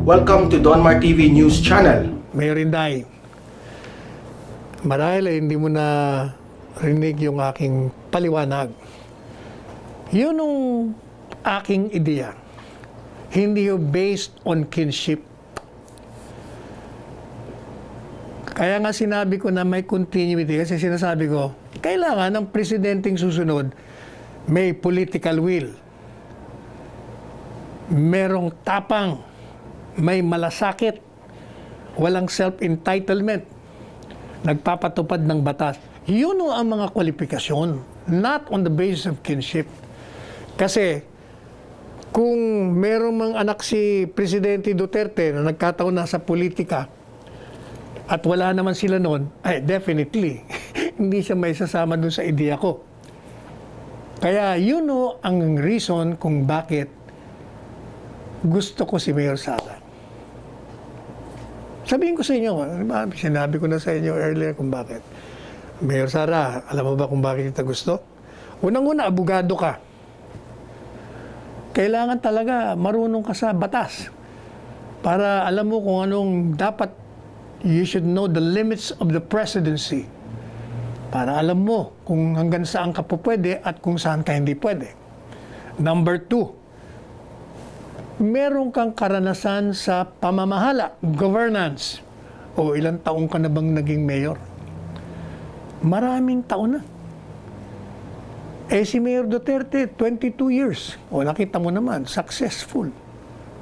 Welcome to Donmar TV News Channel. Mayor Inday, marahil ay hindi mo na rinig yung aking paliwanag. Yun ang aking ideya. Hindi yung based on kinship. Kaya nga sinabi ko na may continuity kasi sinasabi ko, kailangan ng presidenteng susunod may political will. Merong tapang, may malasakit, walang self-entitlement, nagpapatupad ng batas. Yun ang mga kwalifikasyon, not on the basis of kinship. Kasi kung merong mga anak si Presidente Duterte na nagkataon na sa politika at wala naman sila noon, ay definitely, hindi siya may sasama dun sa ideya ko. Kaya yun ang reason kung bakit gusto ko si Mayor Sara. Sabihin ko sa inyo, sinabi ko na sa inyo earlier kung bakit. Mayor Sara, alam mo ba kung bakit kita gusto? Unang-una, abogado ka. Kailangan talaga marunong ka sa batas. Para alam mo kung anong dapat, you should know the limits of the presidency. Para alam mo kung hanggang saan ka po pwede at kung saan ka hindi pwede. Number 2, meron kang karanasan sa pamamahala, governance. O ilang taong ka na bang naging mayor? Maraming taon na. Eh si Mayor Duterte, 22 years. O nakita mo naman, successful.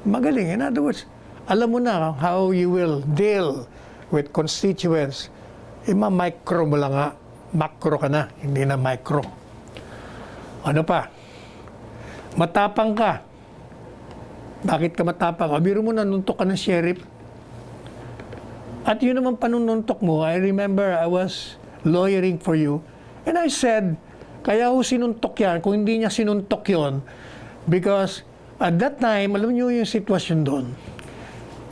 Magaling. In other words, alam mo na how you will deal with constituents. Ma-micro mo lang nga. Macro ka na, hindi na micro. Ano pa? Matapang ka. Bakit ka matapang? Biro mo, nanuntok ka ng sheriff. At yun naman panununtok mo, I remember I was lawyering for you. And I said, kaya ho sinuntok yan, kung hindi niya sinuntok yon, because at that time, alam niyo yung sitwasyon doon,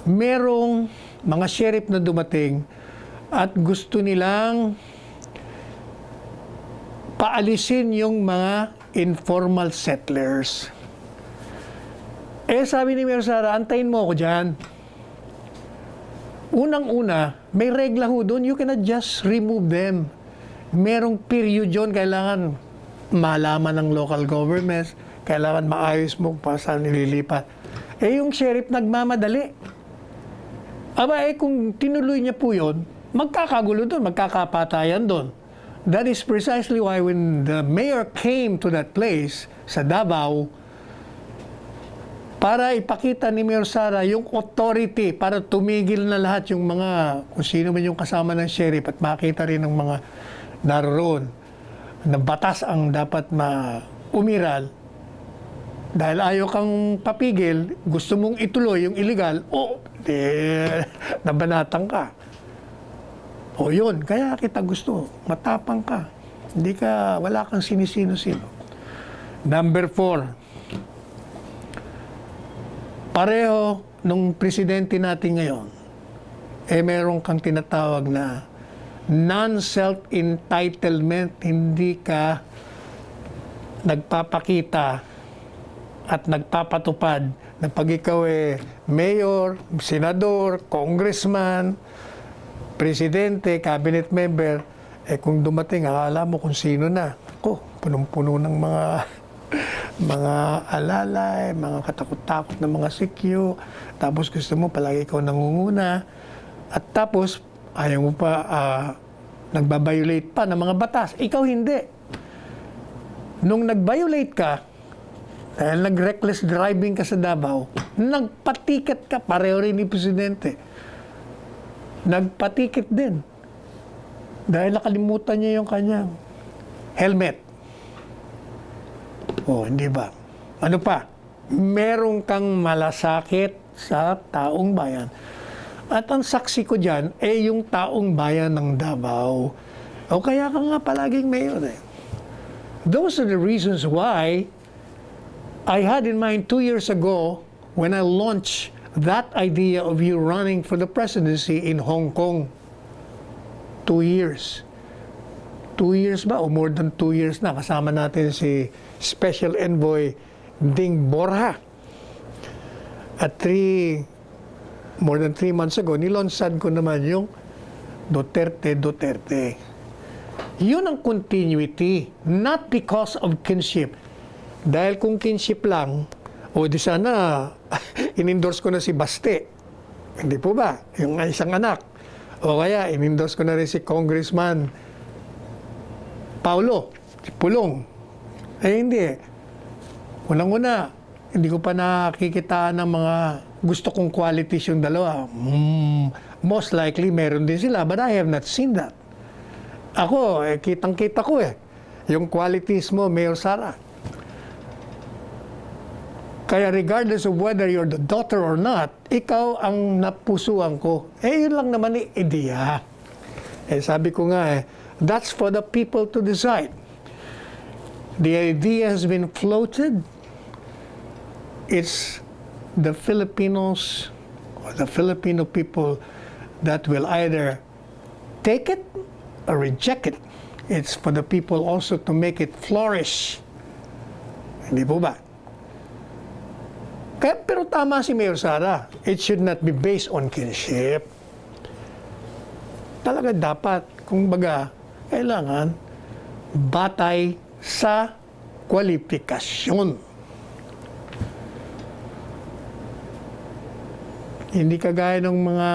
merong mga sheriff na dumating at gusto nilang paalisin yung mga informal settlers. Eh, sabi ni Mayor Sara, antayin mo ako dyan. Unang-una, may regla ho doon, you cannot just remove them. Merong period yun, kailangan malaman ng local governments, kailangan maayos mo pa saan nililipat. Eh, yung sheriff nagmamadali. Aba, kung tinuloy niya po yun, magkakagulo doon, magkakapatayan doon. That is precisely why when the mayor came to that place, sa Davao, para ipakita ni Mayor Sara yung authority para tumigil na lahat yung mga, kung sino man yung kasama ng sheriff at makita rin ng mga naroon na batas ang dapat umiral dahil ayaw kang papigil, gusto mong ituloy yung illegal, nabanatang ka. O yun, kaya kita gusto, matapang ka. Wala kang sinisino-sino. Number 4, pareho nung presidente natin ngayon, meron kang tinatawag na non-self-entitlement, hindi ka nagpapakita at nagpapatupad na pag ikaw mayor, senador, congressman, presidente, cabinet member, kung dumating, akala mo kung sino na. Punong-puno ng mga alalay, mga katakot-takot na mga sikyo, tapos gusto mo palagi ikaw nangunguna, at tapos ayaw mo pa nagbabiolate pa ng mga batas. Ikaw hindi. Nung nag-violate ka, dahil nag-reckless driving ka sa Davao, nagpatiket ka, pareho rin ni Presidente. Nagpatiket din. Dahil nakalimutan niya yung kanyang helmet. Hindi ba? Ano pa? Merong kang malasakit sa taong bayan. At ang saksi ko dyan, yung taong bayan ng Davao. Kaya ka nga palaging mayor Those are the reasons why I had in mind 2 years ago when I launched that idea of you running for the presidency in Hong Kong. 2 years. 2 years ba? O more than 2 years na. Kasama natin si Special Envoy Ding Borja. At 3 more than 3 months ago, nilonsad ko naman yung Duterte. Yun ang continuity, not because of kinship. Dahil kung kinship lang, o di sana, in-endorse ko na si Baste. Hindi po ba? Yung isang anak. O kaya, in-endorse ko na rin si Congressman Paulo, si Pulong. Hindi. Unang-una, hindi ko pa nakikita ng mga gusto kong qualities yung dalawa. Most likely, meron din sila, but I have not seen that. Ako, kitang-kita ko yung qualities mo, Mayor Sara. Kaya regardless of whether you're the daughter or not, ikaw ang napusuan ko. Yun lang naman ideya. Sabi ko nga that's for the people to decide. The idea has been floated. It's the Filipinos or the Filipino people that will either take it or reject it. It's for the people also to make it flourish. Hindi po ba? Pero tama si Mayor Sara. It should not be based on kinship. Talaga dapat, kung baga, kailangan batay sa kwalifikasyon. Hindi kagaya ng mga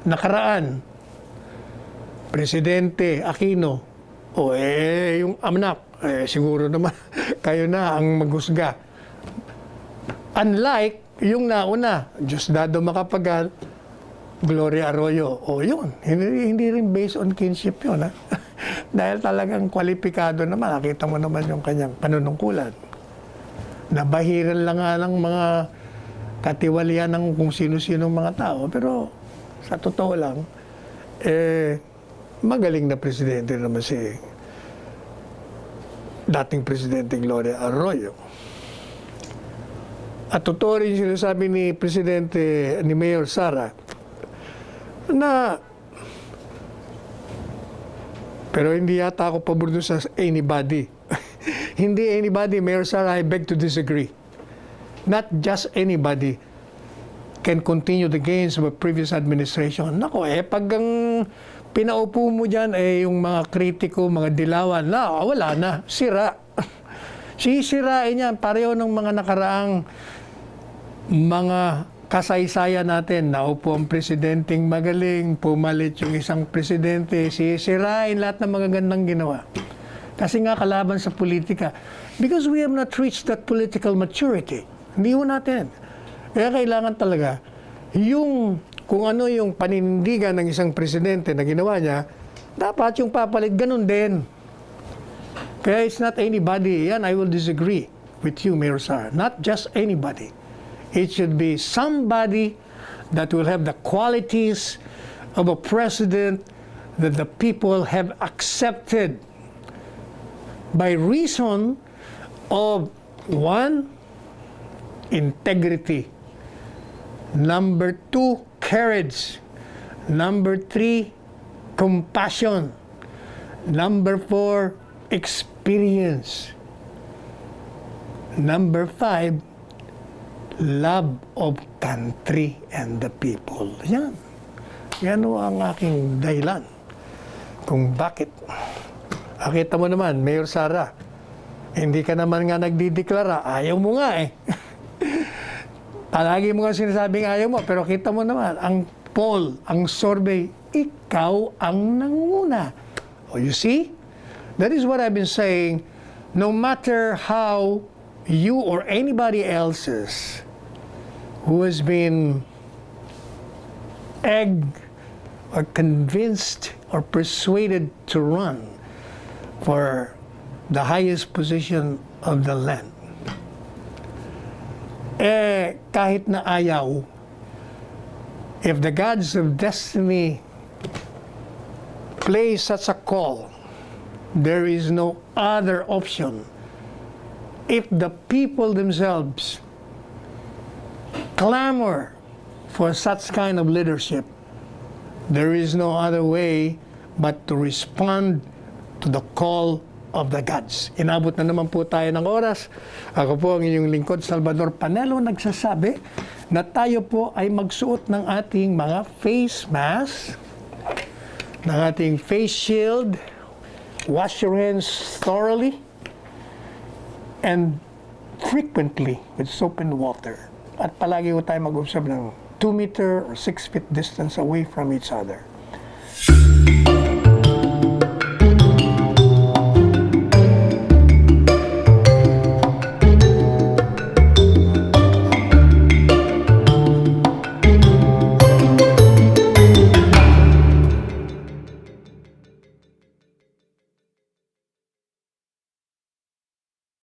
nakaraan. Presidente Aquino, yung anak, siguro naman kayo na ang maghusga. Unlike yung nauna, Diosdado Macapagal, Gloria Arroyo. Yun. Hindi rin based on kinship yun. Dahil talagang kwalipikado naman. Nakita mo naman yung kanyang panunungkulan. Nabahiran lang nga ng mga katiwalian ng kung sino-sino mga tao. Pero sa totoo lang, magaling na presidente naman si dating Presidente Gloria Arroyo. At totoo rin sinasabi ni Mayor Sara na pero hindi yata ako pabor doon sa anybody. Hindi anybody, Mayor Sara, I beg to disagree. Not just anybody can continue the gains of a previous administration. Nako, pag ang pinaupo mo dyan, yung mga kritiko, mga dilawan, wala na, sira. Sisirain yan, pareho ng mga nakaraang mga kasaysayan natin. Naupo ang presidenteng magaling, pumalit yung isang presidente, sisirain lahat ng mga gandang ginawa. Kasi nga kalaban sa politika. Because we have not reached that political maturity. Hindi ho natin. Kaya kailangan talaga, kung ano yung panindigan ng isang presidente na ginawa niya, dapat yung papalit, ganun din. Kaya it's not anybody. Yan, I will disagree with you, Mayor Sara. Not just anybody. It should be somebody that will have the qualities of a president that the people have accepted by reason of 1, integrity. Number 2, courage. Number 3, compassion. Number 4, experience. Number 5, love of country and the people. Yan. Yan ang aking dahilan kung bakit. Akita mo naman, Mayor Sara, hindi ka naman nga nagdideklara. Ayaw mo nga Palagi mo nga sinasabing ayaw mo, pero kita mo naman, ang poll, ang survey, ikaw ang nanguna. You see? That is what I've been saying. No matter how you or anybody else's who has been egged or convinced or persuaded to run for the highest position of the land, kahit na ayaw, if the gods of destiny play such a call, there is no other option. If the people themselves clamor for such kind of leadership, there is no other way but to respond to the call of the gods. Inabot na naman po tayo ng oras. Ako po ang inyong lingkod, Salvador Panelo, nagsasabi na tayo po ay magsuot ng ating mga face mask, ng ating face shield, wash your hands thoroughly, and frequently with soap and water. At palagi po tayo mag-observe ng 2 meter or 6 feet distance away from each other.